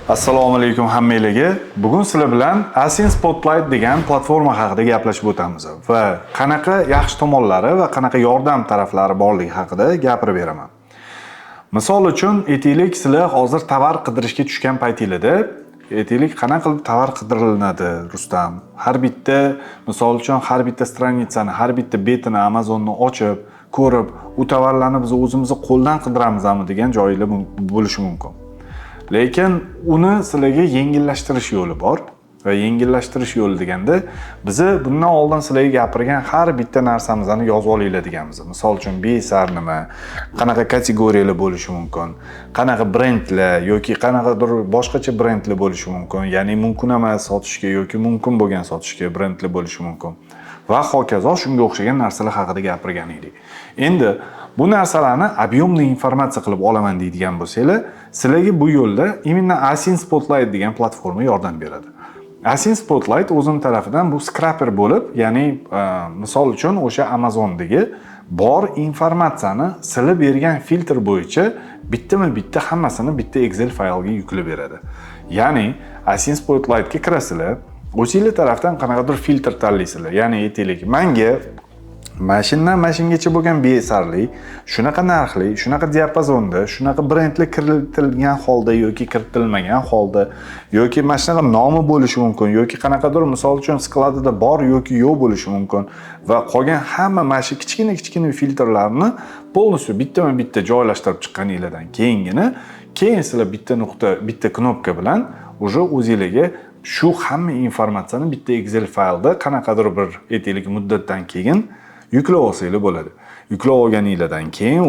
Assalomu alaykum hammalarga. Bugun sizlar bilan Asin Spotlight degan platforma haqida gaplashib o'tamiz va qanaqa yaxshi tomonlari va qanaqa yordam taraflari borligi haqida gapirib beraman. Misol uchun, aytaylik, sizlar hozir tovar qidirishga tushgan paytingizda, aytaylik, qanaqa qilib tovar qidiriladi, Rustam? Har bitta, misol uchun, har bitta stranitsani, har bitta betini Amazonni ochib, ko'rib, u tovarlarni biz o'zimizni qo'ldan qidiramizmi degan joylar bo'lishi mumkin. Lekin uni sizlarga yengillashtirish yo'li bor va yengillashtirish yo'li deganda biz bundan oldin sizlarga gapirgan har bitta narsamizni yozib olinglar deganmiz. Misol uchun BSR nima, qanaqa kategoriyalar bo'lishi mumkin, qanaqa brendlar yoki qanaqadir boshqacha brendlar bo'lishi mumkin, ya'ni mumkin emas sotishga yoki mumkin bo'lgan sotishga brendlar bo'lishi mumkin va hokazo shunga o'xshagan narsalar haqida gapirgan edik. Endi bu narsalarni объемный informatsiya qilib olaman deydigan bo'lsanglar, sizlarga bu yo'lda именно Asin Spotlight degan platforma yordam beradi. Asin Spotlight o'zining tarafidan bu scraper bo'lib, ya'ni misol uchun o'sha Amazondagi bor informatsiyani sizlar bergan filtr bo'yicha bitta hammasini bitta Excel faylga yuklab beradi. Ya'ni Asin Spotlightga kirasizlar, o'zingizlar tarafdan qanaqadir filtr tanlaysizlar. Ya'ni aytaylik, menga mashingacha bo'lgan BSRli, shunaqa narxli, shunaqa diapazonda, shunaqa brendlar kiritilgan holda yoki kiritilmagan holda yoki mashinaga nomi bo'lishi mumkin yoki qanaqadir misol uchun skladida bor yoki yo'q bo'lishi mumkin va qolgan hamma mana shu kichkina filtrlarni polностью bitta joylashtirib chiqqaningizdan keyin sizlar bitta knopka bilan уже o'zingizlarga shu hamma informatsiyani bitta Excel faylda qanaqadir bir aytaylik muddatdan keyin yuklab olsanglar bo'ladi. Yuklab olganingizdan keyin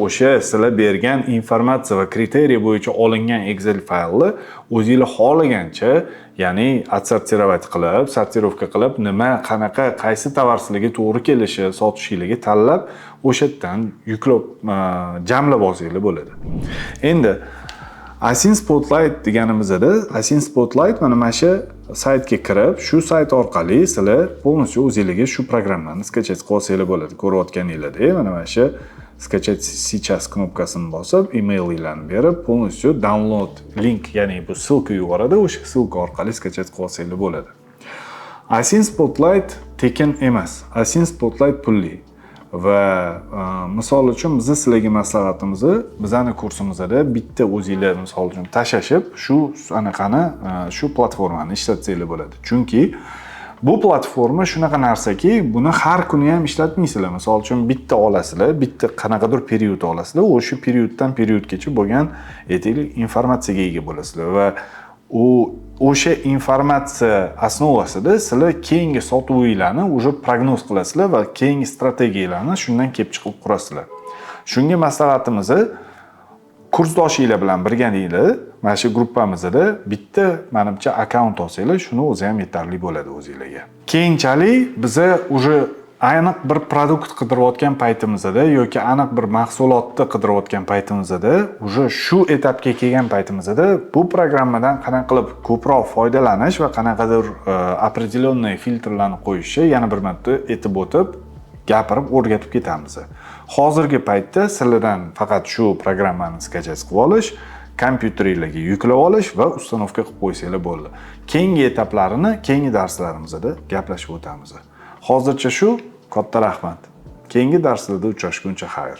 o'sha sizlar bergan informatsiya va kriteriya bo'yicha olingan Excel faylni o'zingizlar xohlagancha, ya'ni отсортировать qilib, sortirovka qilib, nima, qanaqa, qaysi tovar sizlarga to'g'ri kelishi, sotishingizga tanlab, o'sha yerdan yuklab jamlab olsanglar bo'ladi. Endi Asin Spotlight deganimizda, Asin Spotlight mana shu saytga kirib, shu sayt orqali sizlar полностью o'zingizlarga shu programmani skachet qilib olsanglar bo'ladi. Ko'rayotganingizda, mana shu skachet сейчас knopkasini bosib, emailinglarni berib, полностью download link, ya'ni bu ссылка yuboradi, o'sha ссылка orqali skachet qilib olsanglar bo'ladi. Asin Spotlight tekin emas, Asin Spotlight pulli. Va misol uchun biz sizlarga maslahatimizni bizning kursimizda bitta o'zingizlar misol uchun tashashib shu platformani ishlatsanglar bo'ladi. Chunki bu platforma shunaqa narsaki, buni har kuni ham ishlatmaysizlar. Misol uchun bitta olasizlar, bitta qanaqadir period olasizlar, o'sha perioddan periodgacha bo'lgan aytaylik informatsiyaga ega bo'lasizlar va o'sha informatsiya asnosida sizlar keyingi sotuvinglarni уже prognoz qilasizlar va keyingi strategiyalarni shundan kelib chiqib qurasizlar. Shunga maslahatimiz kursdoshinglar bilan birgalikda mana shu gruppamizda bitta menimcha akkaunt olsanglar, shuni o'zi ham yetarli bo'ladi o'zingizlarga. Keyinchalik biz уже aniq bir produkt qidirayotgan paytimizda yoki aniq bir mahsulotni qidirayotgan paytimizda, уже shu etapga kelgan paytimizda bu programmadan qanaqa qilib ko'proq foydalanish va qanaqadir определенный filtrlarni qo'yishni yana bir marta aytib o'tib, gapirib o'rgatib ketamiz. Hozirgi paytda sizlardan faqat shu programmani skachet qilib olish, kompyuteringizga yuklab olish va ustanovka qilib qo'ysanglar bo'ldi. Keyingi etaplarini keyingi darslarimizda gaplashib o'tamiz. Hozircha shu, katta rahmat. Keyingi darslarda uchrashguncha xayr.